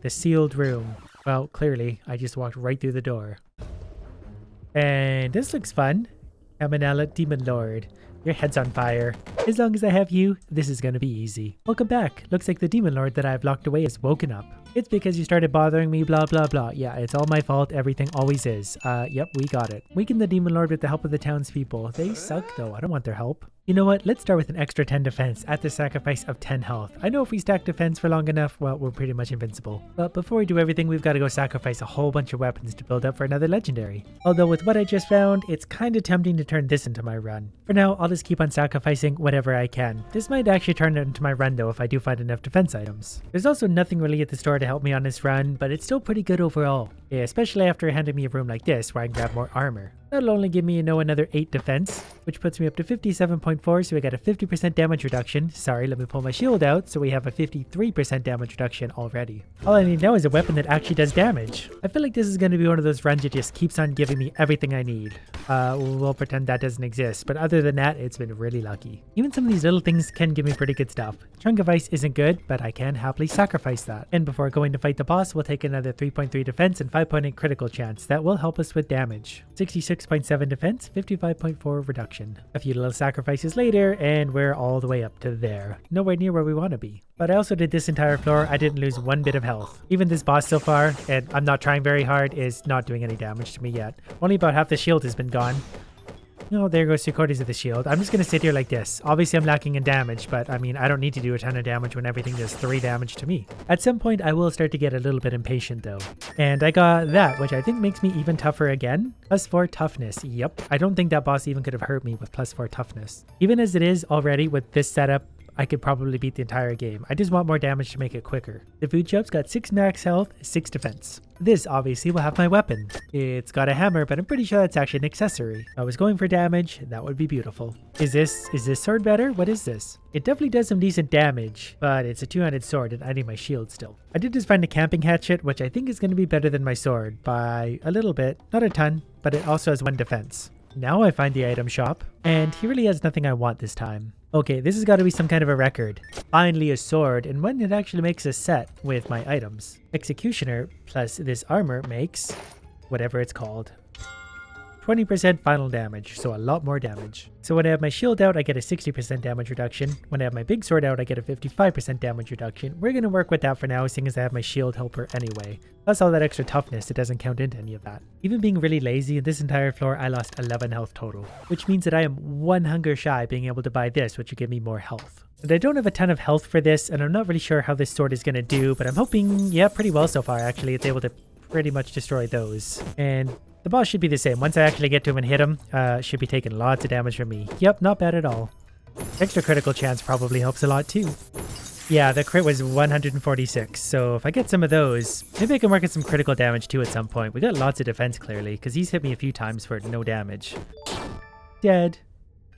the sealed room. Well, clearly, I just walked right through the door. And this looks fun. Aminala, Demon Lord. Your head's on fire. As long as I have you, this is gonna be easy. Welcome back. Looks like the Demon Lord that I've locked away has woken up. It's because you started bothering me, blah blah blah. Yeah, it's all my fault. Everything always is. Yep, we got it. Weaken the Demon Lord with the help of the townspeople. They suck though. I don't want their help. You know what? Let's start with an extra 10 defense at the sacrifice of 10 health. I know if we stack defense for long enough, well, we're pretty much invincible. But before we do everything, we've got to go sacrifice a whole bunch of weapons to build up for another legendary. Although with what I just found, it's kind of tempting to turn this into my run. For now, I'll just keep on sacrificing whatever I can. This might actually turn it into my run though if I do find enough defense items. There's also nothing really at the store to help me on this run, but it's still pretty good overall. Yeah, especially after handing me a room like this where I can grab more armor. That'll only give me, another 8 defense, which puts me up to 57.4, so we got a 50% damage reduction. Sorry, let me pull my shield out, so we have a 53% damage reduction already. All I need now is a weapon that actually does damage. I feel like this is going to be one of those runs that just keeps on giving me everything I need. We'll pretend that doesn't exist, but other than that, it's been really lucky. Even some of these little things can give me pretty good stuff. Chunk of Ice isn't good, but I can happily sacrifice that. And before going to fight the boss, we'll take another 3.3 defense and 5.8 critical chance. That will help us with damage. 66.7 defense, 55.4 reduction. A few little sacrifices later, and we're all the way up to there. Nowhere near where we want to be. But I also did this entire floor. I didn't lose one bit of health. Even this boss so far, and I'm not trying very hard, is not doing any damage to me yet. Only about half the shield has been gone. Oh, there goes 3/4 of the shield. I'm just going to sit here like this. Obviously, I'm lacking in damage, but I mean, I don't need to do a ton of damage when everything does 3 damage to me. At some point, I will start to get a little bit impatient though. And I got that, which I think makes me even tougher again. +4 toughness. Yep. I don't think that boss even could have hurt me with +4 toughness. Even as it is already with this setup, I could probably beat the entire game. I just want more damage to make it quicker. The food shop's got 6 max health, 6 defense. This obviously will have my weapon. It's got a hammer, but I'm pretty sure that's actually an accessory. If I was going for damage, that would be beautiful. Is this sword better? What is this? It definitely does some decent damage, but it's a 2-handed sword and I need my shield still. I did just find a camping hatchet, which I think is going to be better than my sword by a little bit. Not a ton, but it also has 1 defense. Now I find the item shop, and he really has nothing I want this time. Okay, this has got to be some kind of a record. Finally a sword, and one that actually makes a set with my items. Executioner plus this armor makes whatever it's called. 20% final damage, so a lot more damage. So when I have my shield out, I get a 60% damage reduction. When I have my big sword out, I get a 55% damage reduction. We're going to work with that for now, seeing as I have my shield helper anyway. Plus all that extra toughness, it doesn't count into any of that. Even being really lazy, in this entire floor, I lost 11 health total, which means that I am 1 hunger shy being able to buy this, which would give me more health. And I don't have a ton of health for this, and I'm not really sure how this sword is going to do, but I'm hoping, yeah, pretty well so far actually. It's able to pretty much destroy those. And the boss should be the same. Once I actually get to him and hit him, should be taking lots of damage from me. Yep, not bad at all. Extra critical chance probably helps a lot too. Yeah, the crit was 146, so if I get some of those, maybe I can work at some critical damage too at some point. We got lots of defense clearly, because he's hit me a few times for no damage. Dead.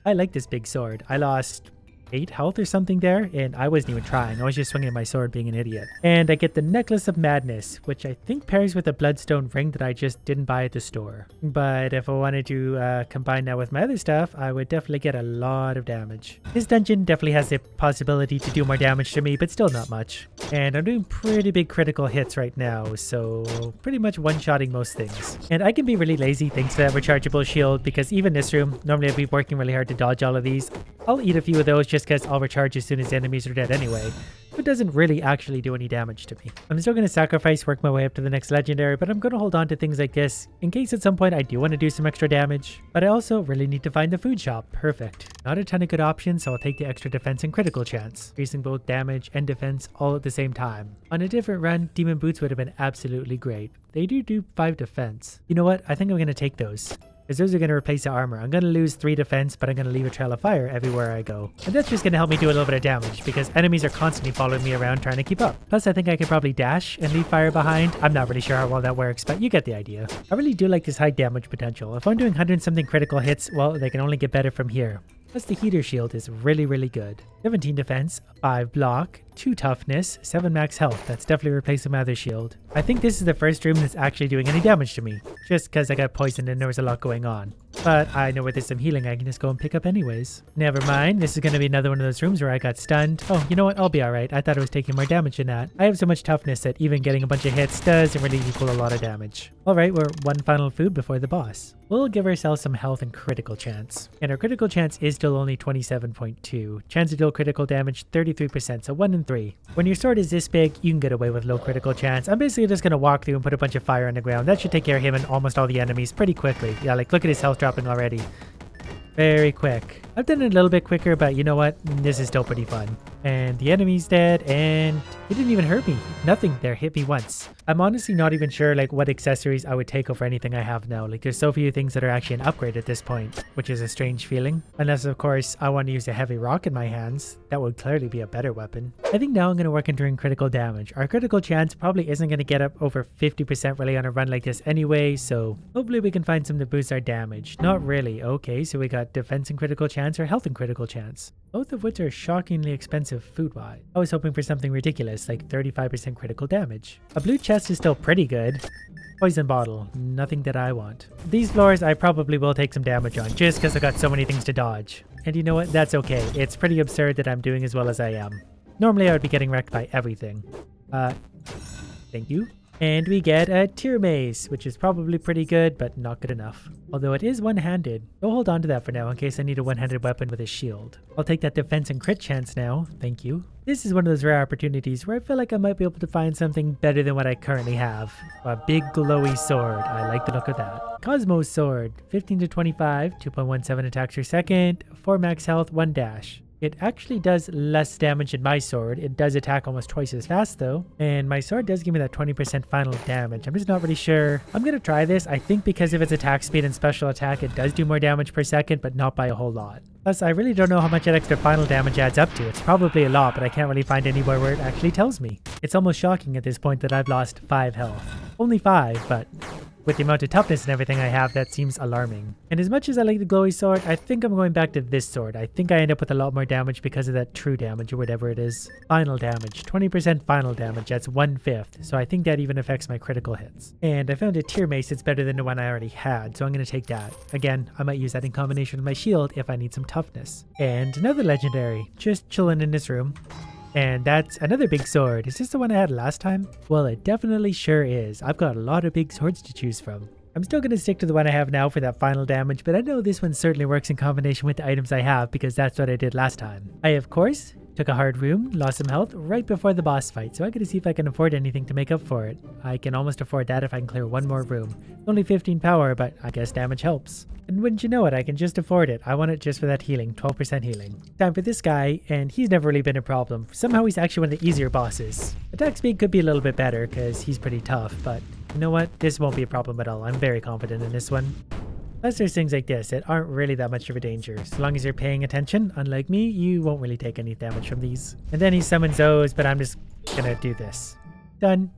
I like this big sword. I lost 8 health or something there, and I wasn't even trying. I was just swinging my sword being an idiot. And I get the Necklace of Madness, which I think pairs with a bloodstone ring that I just didn't buy at the store. But if I wanted to combine that with my other stuff, I would definitely get a lot of damage. This dungeon definitely has the possibility to do more damage to me, but still not much. And I'm doing pretty big critical hits right now, so pretty much one-shotting most things. And I can be really lazy thanks to that rechargeable shield, because even this room, normally I'd be working really hard to dodge all of these. I'll eat a few of those just because I'll recharge as soon as the enemies are dead anyway. It doesn't really actually do any damage to me. I'm still going to sacrifice, work my way up to the next legendary, but I'm going to hold on to things like this in case at some point I do want to do some extra damage. But I also really need to find the food shop. Perfect. Not a ton of good options, so I'll take the extra defense and critical chance, increasing both damage and defense all at the same time. On a different run, Demon Boots would have been absolutely great. They do 5 defense. You know what? I think I'm going to take those, because those are going to replace the armor. I'm going to lose 3 defense, but I'm going to leave a trail of fire everywhere I go. And that's just going to help me do a little bit of damage, because enemies are constantly following me around trying to keep up. Plus, I think I could probably dash and leave fire behind. I'm not really sure how well that works, but you get the idea. I really do like this high damage potential. If I'm doing 100-something critical hits, well, they can only get better from here. Plus, the heater shield is really, really good. 17 defense, 5 block, 2 toughness, 7 max health. That's definitely replacing my other shield. I think this is the first room that's actually doing any damage to me, just because I got poisoned and there was a lot going on. But I know where there's some healing I can just go and pick up anyways. Never mind, this is going to be another one of those rooms where I got stunned. Oh, you know what? I'll be alright. I thought I was taking more damage than that. I have so much toughness that even getting a bunch of hits doesn't really equal a lot of damage. Alright, we're one final food before the boss. We'll give ourselves some health and critical chance. And our critical chance is still only 27.2. Chance to deal critical damage, 33%, so 1 in 3. When your sword is this big, you can get away with low critical chance. I'm basically just going to walk through and put a bunch of fire on the ground. That should take care of him and almost all the enemies pretty quickly. Yeah, like look at his health dropping already. Very quick. I've done it a little bit quicker, but you know what? This is still pretty fun. And the enemy's dead, and he didn't even hurt me. Nothing there hit me once. I'm honestly not even sure like what accessories I would take over anything I have now. Like there's so few things that are actually an upgrade at this point, which is a strange feeling. Unless of course I want to use a heavy rock in my hands. That would clearly be a better weapon. I think now I'm going to work on doing critical damage. Our critical chance probably isn't going to get up over 50% really on a run like this anyway, so hopefully we can find some to boost our damage. Not really. Okay, so we got defense and critical chance or health and critical chance. Both of which are shockingly expensive food-wise. I was hoping for something ridiculous like 35% critical damage. A blue chest is still pretty good. Poison bottle, nothing that I want. These floors I probably will take some damage on just because I got so many things to dodge. And you know what? That's okay. It's pretty absurd that I'm doing as well as I am. Normally I would be getting wrecked by everything. Thank you. And we get a tier mace, which is probably pretty good, but not good enough. Although it is one-handed. We'll hold on to that for now in case I need a one-handed weapon with a shield. I'll take that defense and crit chance now. Thank you. This is one of those rare opportunities where I feel like I might be able to find something better than what I currently have. A big glowy sword. I like the look of that. Cosmo's sword. 15 to 25, 2.17 attacks per second, 4 max health, 1 dash. It actually does less damage than my sword. It does attack almost twice as fast though. And my sword does give me that 20% final damage. I'm just not really sure. I'm going to try this. I think because of its attack speed and special attack, it does do more damage per second, but not by a whole lot. Plus, I really don't know how much that extra final damage adds up to. It's probably a lot, but I can't really find anywhere where it actually tells me. It's almost shocking at this point that I've lost 5 health. Only 5, but with the amount of toughness and everything I have, that seems alarming. And as much as I like the glowy sword, I think I'm going back to this sword. I think I end up with a lot more damage because of that true damage or whatever it is. Final damage, 20% final damage, that's 1/5. So I think that even affects my critical hits. And I found a tier mace that's better than the one I already had, so I'm going to take that. Again, I might use that in combination with my shield if I need some toughness. And another legendary, just chilling in this room. And that's another big sword. Is this the one I had last time? Well, it definitely sure is. I've got a lot of big swords to choose from. I'm still going to stick to the one I have now for that final damage, but I know this one certainly works in combination with the items I have because that's what I did last time. I, of course, took a hard room, lost some health right before the boss fight, so I gotta see if I can afford anything to make up for it. I can almost afford that if I can clear one more room. Only 15 power, but I guess damage helps. And wouldn't you know it, I can just afford it. I want it just for that healing, 12% healing. Time for this guy, and he's never really been a problem. Somehow he's actually one of the easier bosses. Attack speed could be a little bit better, because he's pretty tough, but you know what? This won't be a problem at all. I'm very confident in this one. Plus there's things like this that aren't really that much of a danger. So long as you're paying attention, unlike me, you won't really take any damage from these. And then he summons those, but I'm just gonna do this. Done.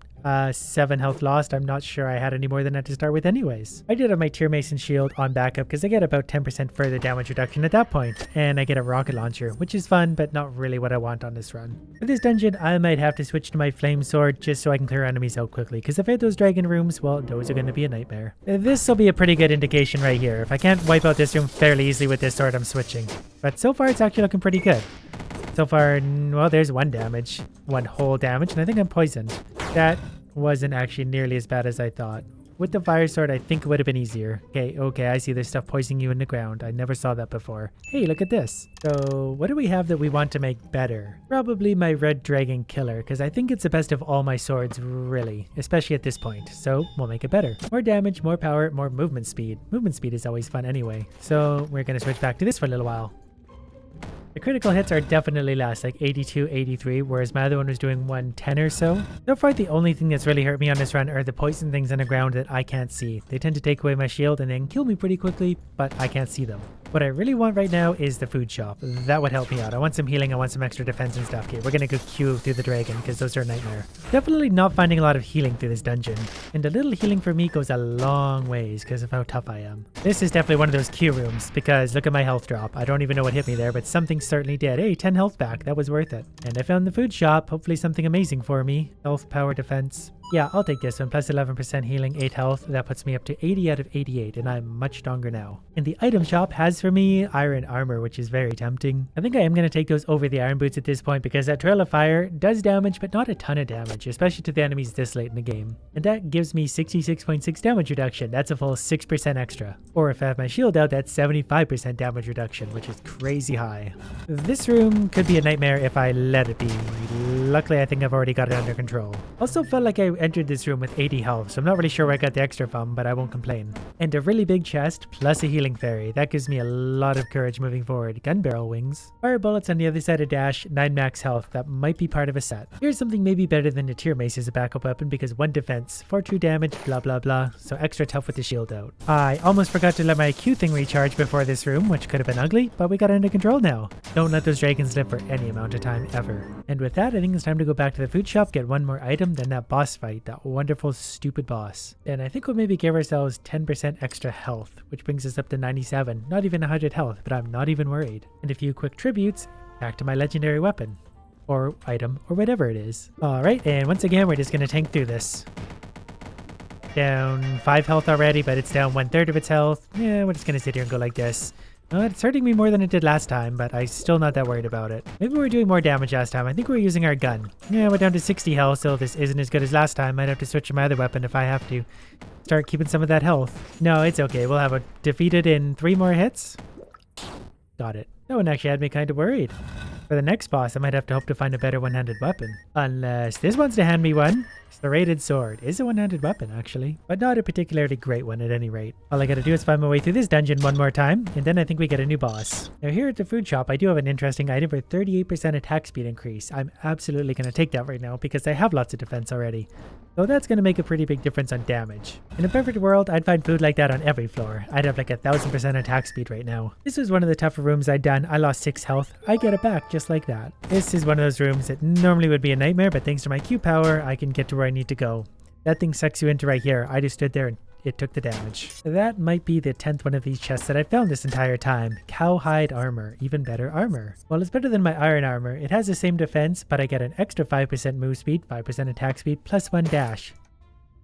7 health lost. I'm not sure I had any more than that to start with anyways. I did have my tier mason shield on backup because I get about 10% further damage reduction at that point, and I get a rocket launcher, which is fun but not really what I want on this run. For this dungeon I might have to switch to my flame sword just so I can clear enemies out quickly, because if I hit those dragon rooms, well, those are going to be a nightmare. This will be a pretty good indication right here. If I can't wipe out this room fairly easily with this sword, I'm switching. But so far it's actually looking pretty good. So far, well, there's 1 damage, 1 whole damage, and I think I'm poisoned. That wasn't actually nearly as bad as I thought. With the fire sword, I think it would have been easier. Okay, I see there's stuff poisoning you in the ground. I never saw that before. Hey, look at this. So, what do we have that we want to make better? Probably my red dragon killer, because I think it's the best of all my swords, really. Especially at this point. So, we'll make it better. More damage, more power, more movement speed. Movement speed is always fun anyway. So, we're going to switch back to this for a little while. The critical hits are definitely less, like 82, 83, whereas my other one was doing 110 or so. So far, the only thing that's really hurt me on this run are the poison things on the ground that I can't see. They tend to take away my shield and then kill me pretty quickly, but I can't see them. What I really want right now is the food shop. That would help me out. I want some healing. I want some extra defense and stuff. Okay, we're going to go queue through the dragon because those are a nightmare. Definitely not finding a lot of healing through this dungeon. And a little healing for me goes a long ways because of how tough I am. This is definitely one of those queue rooms because look at my health drop. I don't even know what hit me there, but something certainly did. Hey, 10 health back. That was worth it. And I found the food shop. Hopefully something amazing for me. Health, power, defense. Yeah, I'll take this one. Plus 11% healing, 8 health. That puts me up to 80 out of 88, and I'm much stronger now. And the item shop has for me iron armor, which is very tempting. I think I am going to take those over the iron boots at this point because that trail of fire does damage, but not a ton of damage, especially to the enemies this late in the game. And that gives me 66.6 damage reduction. That's a full 6% extra. Or if I have my shield out, that's 75% damage reduction, which is crazy high. This room could be a nightmare if I let it be. Luckily, I think I've already got it under control. Also felt like I entered this room with 80 health, so I'm not really sure where I got the extra from, but I won't complain. And a really big chest plus a healing fairy. That gives me a lot of courage moving forward. Gun barrel wings. Fire bullets on the other side of dash, 9 max health. That might be part of a set. Here's something maybe better than the tier mace as a backup weapon because 1 defense, 4 true damage, blah blah blah, so extra tough with the shield out. I almost forgot to let my Q thing recharge before this room, which could have been ugly, but we got it under control now. Don't let those dragons live for any amount of time ever. And with that, I think it's time to go back to the food shop, get one more item, then that boss fight, that wonderful stupid boss. And I think we'll maybe give ourselves 10% extra health, which brings us up to 97, not even 100 health, but I'm not even worried. And a few quick tributes, back to my legendary weapon. Or item, or whatever it is. Alright, and once again, we're just going to tank through this. Down 5 health already, but it's down 1/3 of its health. Yeah, we're just going to sit here and go like this. It's hurting me more than it did last time, but I'm still not that worried about it. Maybe we were doing more damage last time. I think we were using our gun. Yeah, we're down to 60 health, so this isn't as good as last time. Might have to switch to my other weapon if I have to. Start keeping some of that health. No, it's okay. We'll have it defeated in 3 more hits. Got it. That one actually had me kind of worried. For the next boss, I might have to hope to find a better one-handed weapon. Unless this wants to hand me one. Serrated sword is a one-handed weapon, actually. But not a particularly great one at any rate. All I gotta do is find my way through this dungeon one more time, and then I think we get a new boss. Now here at the food shop, I do have an interesting item for 38% attack speed increase. I'm absolutely gonna take that right now because I have lots of defense already. So that's going to make a pretty big difference on damage. In a perfect world, I'd find food like that on every floor. I'd have like 1000% attack speed right now. This was one of the tougher rooms I'd done. I lost 6 health. I get it back just like that. This is one of those rooms that normally would be a nightmare, but thanks to my Q power, I can get to where I need to go. That thing sucks you into right here. I just stood there and it took the damage. That might be the 10th one of these chests that I found this entire time. Cowhide armor. Even better armor. Well, it's better than my iron armor. It has the same defense, but I get an extra 5% move speed, 5% attack speed, plus 1 dash.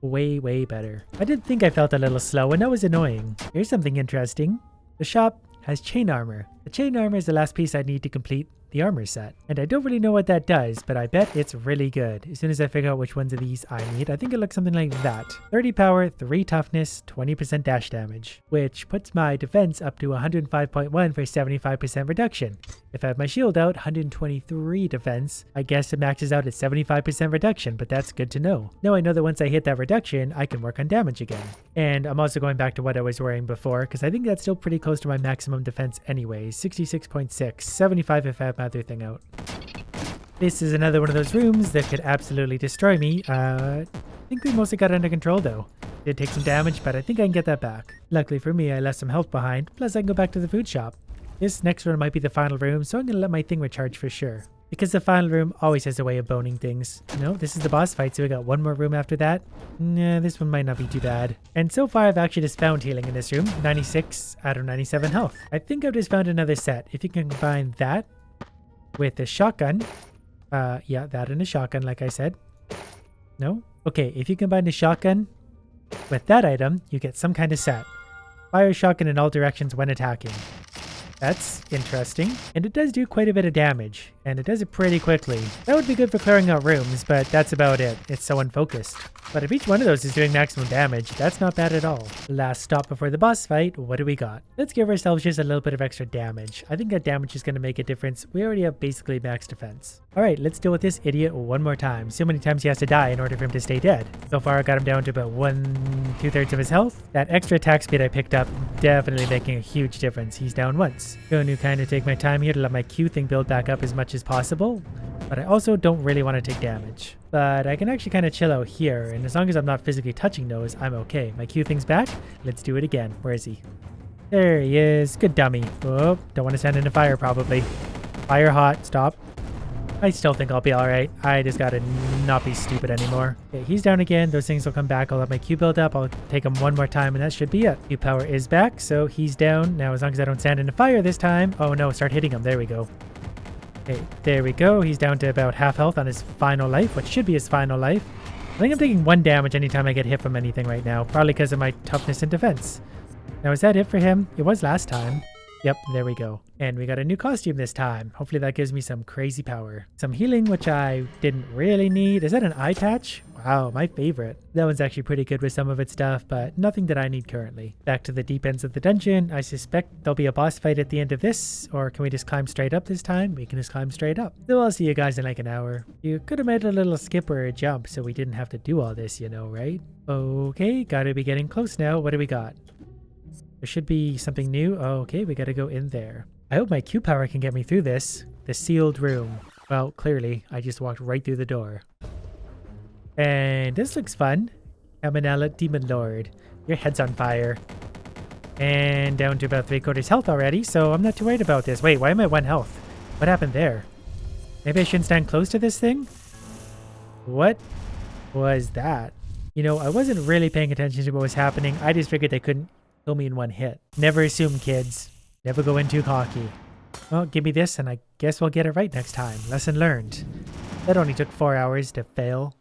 Way, way better. I did think I felt a little slow, and that was annoying. Here's something interesting. The shop has chain armor. The chain armor is the last piece I need to complete the armor set. And I don't really know what that does, but I bet it's really good. As soon as I figure out which ones of these I need, I think it looks something like that. 30 power, 3 toughness, 20% dash damage, which puts my defense up to 105.1 for 75% reduction. If I have my shield out, 123 defense, I guess it maxes out at 75% reduction, but that's good to know. Now I know that once I hit that reduction, I can work on damage again. And I'm also going back to what I was wearing before, because I think that's still pretty close to my maximum defense anyways. 66.6, 75 if I have my other thing out. This is another one of those rooms that could absolutely destroy me. I think we mostly got it under control though. Did take some damage, but I think I can get that back. Luckily for me, I left some health behind, plus I can go back to the food shop. This next one might be the final room, so I'm going to let my thing recharge for sure. Because the final room always has a way of boning things. No, this is the boss fight, so we got one more room after that. Nah, this one might not be too bad. And so far, I've actually just found healing in this room. 96 out of 97 health. I think I've just found another set. If you can combine that with a shotgun. Yeah, that and a shotgun, like I said. No? Okay, if you combine the shotgun with that item, you get some kind of set. Fire shotgun in all directions when attacking. That's interesting. And it does do quite a bit of damage, and it does it pretty quickly. That would be good for clearing out rooms, but that's about it. It's so unfocused. But if each one of those is doing maximum damage, that's not bad at all. Last stop before the boss fight, what do we got? Let's give ourselves just a little bit of extra damage. I think that damage is going to make a difference. We already have basically max defense. Alright, let's deal with this idiot one more time. So many times he has to die in order for him to stay dead. So far I got him down to about 2/3 of his health. That extra attack speed I picked up, definitely making a huge difference. He's down once. Going to kind of take my time here to let my Q thing build back up as much as possible. But I also don't really want to take damage. But I can actually kind of chill out here, and as long as I'm not physically touching those, I'm okay. My Q thing's back. Let's do it again. Where is he? There he is. Good dummy. Oh, don't want to stand in the fire probably. Fire hot. Stop. I still think I'll be alright. I just gotta not be stupid anymore. Okay, he's down again. Those things will come back. I'll let my Q build up. I'll take him one more time and that should be it. Q power is back, so he's down. Now as long as I don't stand in the fire this time. Oh no, start hitting him. There we go. Okay, there we go. He's down to about half health on his final life, what should be his final life. I think I'm taking 1 damage anytime I get hit from anything right now, probably because of my toughness and defense. Now, is that it for him? It was last time. Yep, there we go. And we got a new costume this time. Hopefully that gives me some crazy power. Some healing, which I didn't really need. Is that an eye patch? Wow, my favorite. That one's actually pretty good with some of its stuff, but nothing that I need currently. Back to the deep ends of the dungeon. I suspect there'll be a boss fight at the end of this, or can we just climb straight up this time? We can just climb straight up. So I'll see you guys in like an hour. You could have made a little skip or a jump so we didn't have to do all this, you know, right? Okay, gotta be getting close now. What do we got? There should be something new. Oh, okay, we gotta go in there. I hope my Q power can get me through this. The sealed room. Well, clearly, I just walked right through the door. And this looks fun. Caminella Demon Lord. Your head's on fire. And down to about 3/4 health already, so I'm not too worried about this. Wait, why am I 1 health? What happened there? Maybe I shouldn't stand close to this thing? What was that? You know, I wasn't really paying attention to what was happening. I just figured they couldn't kill me in 1 hit. Never assume, kids. Never go in too cocky. Well, give me this and I guess we'll get it right next time. Lesson learned. That only took 4 hours to fail.